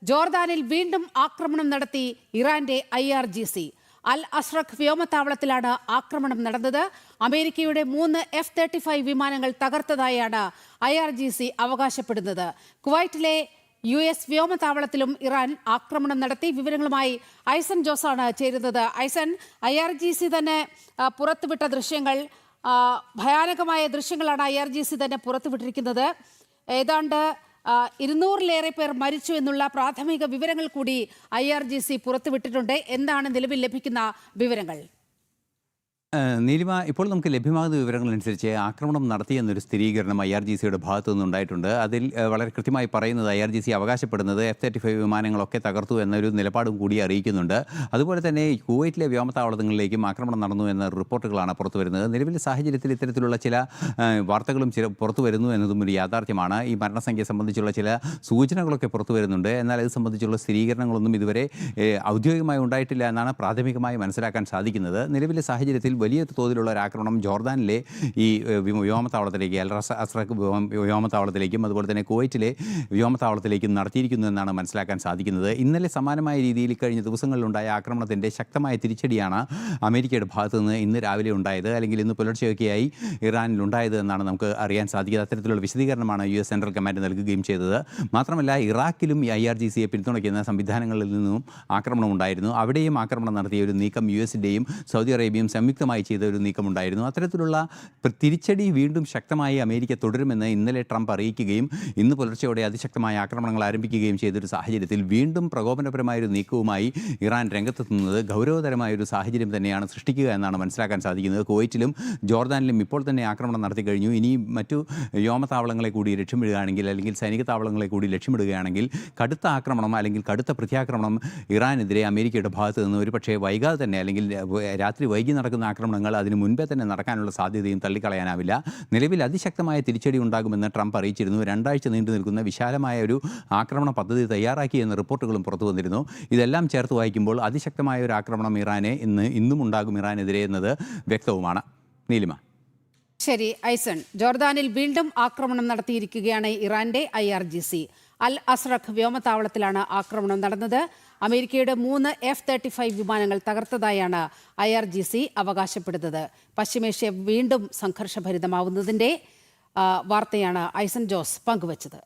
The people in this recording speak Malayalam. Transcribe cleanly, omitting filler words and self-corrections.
ജോർദാനിൽ വീണ്ടും ആക്രമണം നടത്തി ഇറാന്റെ IRGC. അൽ അസ്രഖ് വ്യോമത്താവളത്തിലാണ് ആക്രമണം നടന്നത്. അമേരിക്കയുടെ 3 F-35 വിമാനങ്ങൾ തകർത്തതായാണ് IRGC അവകാശപ്പെടുന്നത്. കുവൈറ്റിലെ US വ്യോമത്താവളത്തിലും ഇറാൻ ആക്രമണം നടത്തി. വിവരങ്ങളുമായി ഐസൻ ജോസാണ് ചേരുന്നത്. ഐസൻ, IRGC തന്നെ പുറത്തുവിട്ട ദൃശ്യങ്ങൾ, ഭയാനകമായ ദൃശ്യങ്ങളാണ് IRGC തന്നെ പുറത്തുവിട്ടിരിക്കുന്നത്. ഏതാണ്ട് 200-ലേറെ പേർ മരിച്ചു എന്നുള്ള പ്രാഥമിക വിവരങ്ങൾ കൂടി IRGC പുറത്തുവിട്ടിട്ടുണ്ട്. എന്താണ് നിലവിൽ ലഭിക്കുന്ന വിവരങ്ങൾ? നീലിമ, ഇപ്പോൾ നമുക്ക് ലഭ്യമാകുന്ന വിവരങ്ങളനുസരിച്ച് ആക്രമണം നടത്തിയെന്നൊരു സ്ഥിരീകരണം IRGCയുടെ ഭാഗത്തു നിന്നുണ്ടായിട്ടുണ്ട്. അതിൽ വളരെ കൃത്യമായി പറയുന്നത് IRGC അവകാശപ്പെടുന്നത് F-35 വിമാനങ്ങളൊക്കെ തകർത്തു എന്നൊരു നിലപാടും കൂടി അറിയിക്കുന്നുണ്ട്. അതുപോലെ തന്നെ കുവൈറ്റിലെ വ്യോമത്താവളങ്ങളിലേക്കും ആക്രമണം നടന്നു എന്ന റിപ്പോർട്ടുകളാണ് പുറത്തു വരുന്നത്. നിലവിലെ സാഹചര്യത്തിൽ ഇത്തരത്തിലുള്ള ചില വാർത്തകളും പുറത്തു വരുന്നു എന്നതും ഒരു യാഥാർത്ഥ്യമാണ്. ഈ മരണസംഖ്യ സംബന്ധിച്ചുള്ള ചില സൂചനകളൊക്കെ പുറത്തു വരുന്നുണ്ട്. എന്നാൽ ഇത് സംബന്ധിച്ചുള്ള സ്ഥിരീകരണങ്ങളൊന്നും ഇതുവരെ ഔദ്യോഗികമായി ഉണ്ടായിട്ടില്ല എന്നാണ് പ്രാഥമികമായി മനസ്സിലാക്കാൻ സാധിക്കുന്നത്. നിലവിലെ സാഹചര്യത്തിൽ വലിയ തോതിലുള്ള ഒരു ആക്രമണം ജോർദാനിലെ ഈ വ്യോമത്താവളത്തിലേക്ക്, അൽ അസ്രഖ് വ്യോമത്താവളത്തിലേക്കും അതുപോലെ തന്നെ കുവൈറ്റിലെ വ്യോമത്താവളത്തിലേക്കും നടത്തിയിരിക്കുന്നു എന്നാണ് മനസ്സിലാക്കാൻ സാധിക്കുന്നത്. ഇന്നലെ സമാനമായ രീതിയിൽ കഴിഞ്ഞ ദിവസങ്ങളിലുണ്ടായ ആക്രമണത്തിൻ്റെ ശക്തമായ തിരിച്ചടിയാണ് അമേരിക്കയുടെ ഭാഗത്തു നിന്ന് ഇന്ന് രാവിലെ ഉണ്ടായത്, അല്ലെങ്കിൽ ഇന്ന് പുലർച്ചെയൊക്കെയായി ഇറാനിലുണ്ടായത് എന്നാണ് നമുക്ക് അറിയാൻ സാധിക്കുന്നത്. അത്തരത്തിലുള്ള വിശദീകരണമാണ് US സെൻട്രൽ കമാൻഡ് നൽകുകയും ചെയ്തത്. മാത്രമല്ല, ഇറാഖിലും ഈ IRGCയെ പിന്തുണയ്ക്കുന്ന സംവിധാനങ്ങളിൽ നിന്നും ആക്രമണം ഉണ്ടായിരുന്നു. അവിടെയും ആക്രമണം നടത്തിയ ഒരു നീക്കം US-ൻ്റെയും സൗദി അറേബ്യയും സംയുക്തമായി ചെയ്ത ഒരു നീക്കമുണ്ടായിരുന്നു. അത്തരത്തിലുള്ള തിരിച്ചടി വീണ്ടും ശക്തമായി അമേരിക്ക തുടരുമെന്ന് ഇന്നലെ ട്രംപ് അറിയിക്കുകയും ഇന്ന് പുലർച്ചെയോടെ അതിശക്തമായ ആക്രമണങ്ങൾ ആരംഭിക്കുകയും ചെയ്തൊരു സാഹചര്യത്തിൽ വീണ്ടും പ്രകോപനപരമായൊരു നീക്കവുമായി ഇറാൻ രംഗത്തെത്തുന്നത് ഗൗരവതരമായൊരു സാഹചര്യം തന്നെയാണ് സൃഷ്ടിക്കുക എന്നാണ് മനസ്സിലാക്കാൻ സാധിക്കുന്നത്. കുവൈറ്റിലും ജോർദാനിലും ഇപ്പോൾ തന്നെ ആക്രമണം നടത്തി കഴിഞ്ഞു. ഇനി മറ്റു വ്യോമത്താവളങ്ങളെ കൂടി ലക്ഷ്യമിടുകയാണെങ്കിൽ, അല്ലെങ്കിൽ സൈനിക താവളങ്ങളെ കൂടി ലക്ഷ്യമിടുകയാണെങ്കിൽ കടുത്ത ആക്രമണം അല്ലെങ്കിൽ കടുത്ത പ്രത്യാക്രമണം ഇറാനെതിരെ അമേരിക്കയുടെ ഭാഗത്ത് നിന്ന് ഒരുപക്ഷെ വൈകാതെ തന്നെ, അല്ലെങ്കിൽ രാത്രി വൈകി നടക്കുന്ന ആക്രമണങ്ങൾ അതിന് മുൻപേ തന്നെ നടക്കാനുള്ള സാധ്യതയും തള്ളിക്കളയാനാവില്ല. നിലവിൽ അതിശക്തമായ തിരിച്ചടി ഉണ്ടാകുമെന്ന് ട്രംപ് അറിയിച്ചിരുന്നു. 2 ആഴ്ച നീണ്ടു നിൽക്കുന്ന വിശാലമായ ഒരു ആക്രമണ പദ്ധതി തയ്യാറാക്കി എന്ന റിപ്പോർട്ടുകളും പുറത്തു വന്നിരുന്നു. ഇതെല്ലാം ചേർത്ത് വായിക്കുമ്പോൾ അതിശക്തമായ ഒരു ആക്രമണം ഇന്നും ഉണ്ടാകും ഇറാനെതിരെ എന്നത് വ്യക്തവുമാണ്. നീലിമ. ശരി ഐസൺ, ജോർദാനിൽ വീണ്ടും ആക്രമണം നടത്തിയിരിക്കുകയാണ് ഇറാന്റെ IRGC. അൽ അസ്രഖ് വ്യോമത്താവളത്തിലാണ് ആക്രമണം നടന്നത്. അമേരിക്കയുടെ 3 F-35 വിമാനങ്ങൾ തകർത്തതായാണ് IRGC അവകാശപ്പെടുന്നത്. പശ്ചിമേഷ്യ വീണ്ടും സംഘർഷഭരിതമാവുന്നതിന്റെ വാർത്തയാണ് ഐസൺ ജോസ് പങ്കുവച്ചത്.